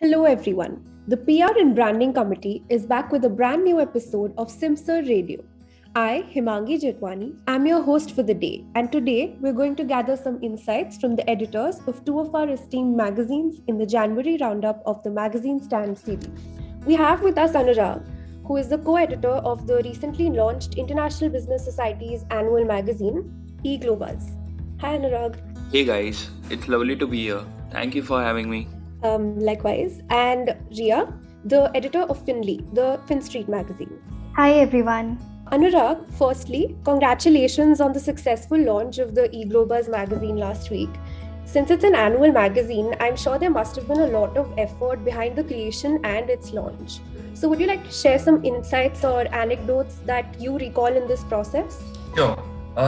Hello everyone. The PR and Branding Committee is back with a brand new episode of Simsar Radio. I, Himangi Jetwani, am your host for the day, and today we're going to gather some insights from the editors of two of our esteemed magazines in the January roundup of the Magazine Stand series. We have with us Anurag, who is the co-editor of the recently launched International Business Society's annual magazine, eGlobus. Hi Anurag. Hey guys, it's lovely to be here. Thank you for having me. Likewise. And Ria, the editor of Finley, the Fin Street magazine. Hi everyone. Anurag, firstly, congratulations on the successful launch of the eGlobus magazine last week. Since it's an annual magazine, I'm sure there must have been a lot of effort behind the creation and its launch. So would you like to share some insights or anecdotes that you recall in this process? Sure.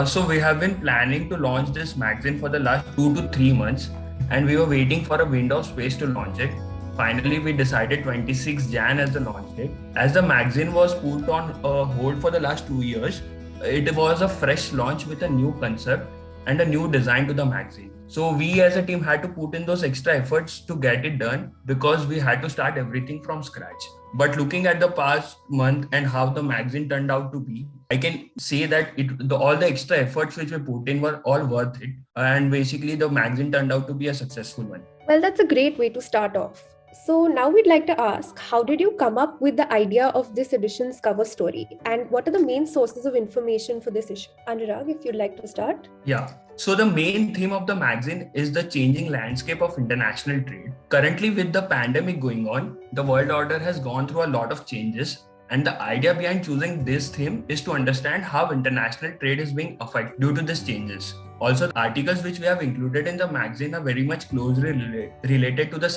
So we have been planning to launch this magazine for the last 2 to 3 months, and we were waiting for a window of space to launch it. Finally, we decided 26 Jan as the launch date. As the magazine was put on hold for the last 2 years, it was a fresh launch with a new concept and a new design to the magazine. So we as a team had to put in those extra efforts to get it done because we had to start everything from scratch. But looking at the past month and how the magazine turned out to be, I can say that all the extra efforts which we put in were all worth it. And basically the magazine turned out to be a successful one. Well, that's a great way to start off. So now we'd like to ask, how did you come up with the idea of this edition's cover story? And what are the main sources of information for this issue? Anurag, if you'd like to start. Yeah. So the main theme of the magazine is the changing landscape of international trade. Currently, with the pandemic going on, the world order has gone through a lot of changes. And the idea behind choosing this theme is to understand how international trade is being affected due to these changes. Also, the articles which we have included in the magazine are very much closely related to the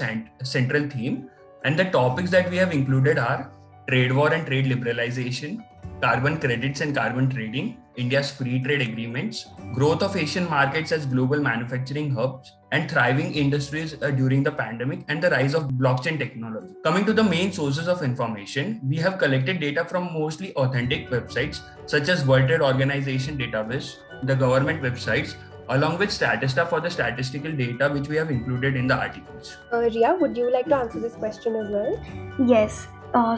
central theme. And the topics that we have included are trade war and trade liberalization, carbon credits and carbon trading, India's free trade agreements, growth of Asian markets as global manufacturing hubs, and thriving industries during the pandemic, and the rise of blockchain technology. Coming to the main sources of information, we have collected data from mostly authentic websites such as World Trade Organization database, the government websites, along with Statista for the statistical data which we have included in the articles. Ria, would you like to answer this question as well? Yes.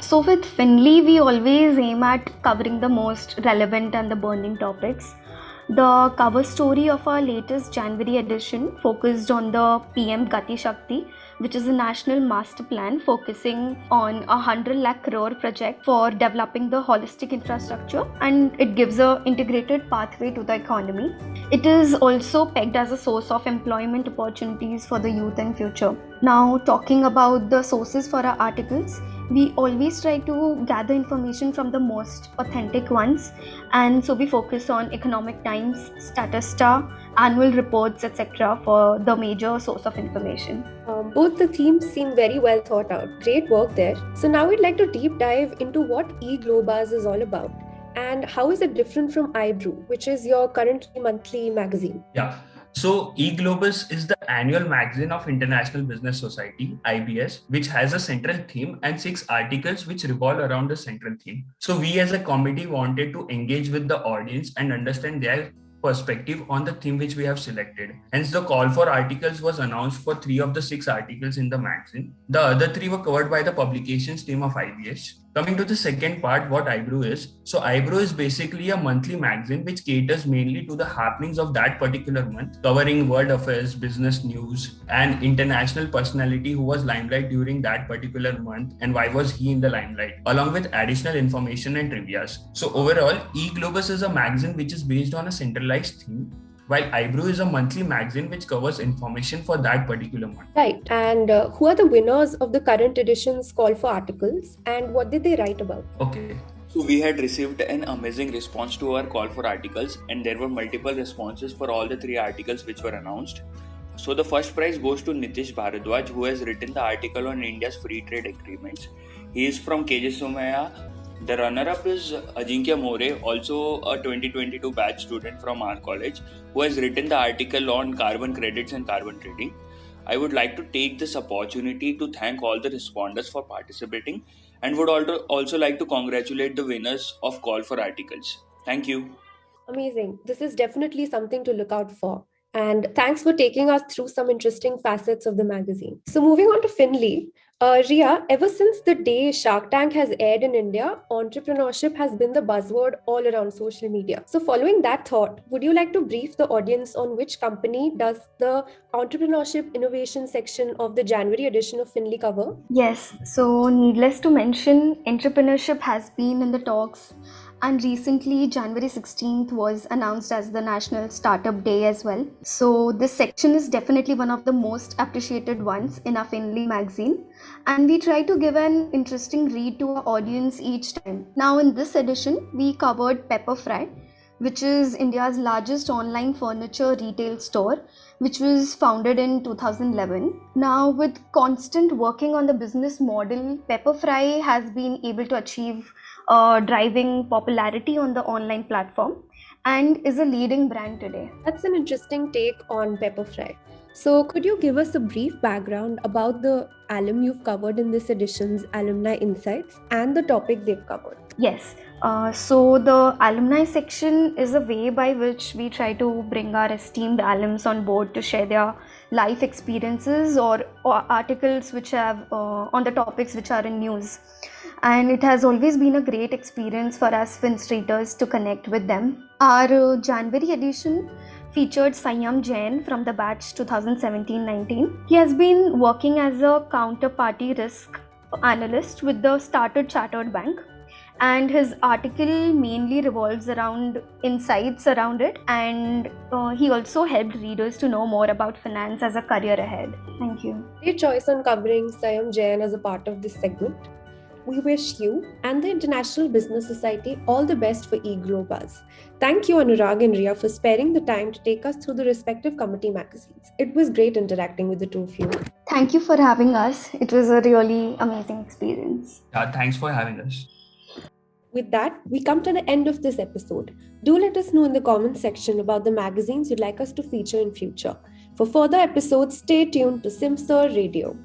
So with Finley, we always aim at covering the most relevant and the burning topics. The cover story of our latest January edition focused on the PM Gati Shakti, which is a national master plan focusing on a 100 lakh crore project for developing the holistic infrastructure, and it gives an integrated pathway to the economy. It is also pegged as a source of employment opportunities for the youth and future. Now, talking about the sources for our articles, we always try to gather information from the most authentic ones, and so we focus on Economic Times, Statista, annual reports, etc. for the major source of information. Both the themes seem very well thought out. Great work there. So now we'd like to deep dive into what eGlobus is all about and how is it different from iBrew, which is your currently monthly magazine. Yeah. So eGlobus is the annual magazine of International Business Society, IBS, which has a central theme and 6 articles which revolve around the central theme. So we as a committee wanted to engage with the audience and understand their perspective on the theme which we have selected. Hence, the call for articles was announced for 3 of the 6 articles in the magazine. The other 3 were covered by the publications team of IBS. Coming to the second part, what iBrew is. So iBrew is basically a monthly magazine which caters mainly to the happenings of that particular month, covering world affairs, business news, and international personality who was limelight during that particular month and why was he in the limelight, along with additional information and trivias. So overall, eGlobus is a magazine which is based on a centralized theme, while iBrew is a monthly magazine which covers information for that particular month. Right. And who are the winners of the current edition's call for articles and what did they write about? Okay. So we had received an amazing response to our call for articles, and there were multiple responses for all the 3 articles which were announced. So the first prize goes to Nitish Bharadwaj, who has written the article on India's free trade agreements. He is from KJ Somaiya. The runner-up is Ajinkya More, also a 2022 batch student from our college, who has written the article on carbon credits and carbon trading. I would like to take this opportunity to thank all the respondents for participating and would also like to congratulate the winners of call for articles. Thank you. Amazing. This is definitely something to look out for. And thanks for taking us through some interesting facets of the magazine. So moving on to Finley, Ria, ever since the day Shark Tank has aired in India, entrepreneurship has been the buzzword all around social media. So, following that thought, would you like to brief the audience on which company does the entrepreneurship innovation section of the January edition of Finley cover? Yes, so needless to mention, entrepreneurship has been in the talks, and recently, January 16th was announced as the National Startup Day as well. So, this section is definitely one of the most appreciated ones in our Finley magazine, and we try to give an interesting read to our audience each time. Now, in this edition, we covered Pepperfry, which is India's largest online furniture retail store, which was founded in 2011. Now, with constant working on the business model, Pepperfry has been able to achieve driving popularity on the online platform and is a leading brand today. That's an interesting take on Pepperfry. So, could you give us a brief background about the alum you've covered in this edition's Alumni Insights and the topic they've covered? Yes, so the alumni section is a way by which we try to bring our esteemed alums on board to share their life experiences or articles which have on the topics which are in news. And it has always been a great experience for us Finstreeters to connect with them. Our January edition featured Sanyam Jain from the batch 2017-19. He has been working as a counterparty risk analyst with the Started Chartered Bank, and his article mainly revolves around insights around it, and he also helped readers to know more about finance as a career ahead. Thank you. Great choice on covering Sayam Jain as a part of this segment. We wish you and the International Business Society all the best for eGlobuzz. Thank you, Anurag and Ria, for sparing the time to take us through the respective committee magazines. It was great interacting with the two of you. Thank you for having us. It was a really amazing experience. Thanks for having us. With that, we come to the end of this episode. Do let us know in the comments section about the magazines you'd like us to feature in future. For further episodes, stay tuned to Simsur Radio.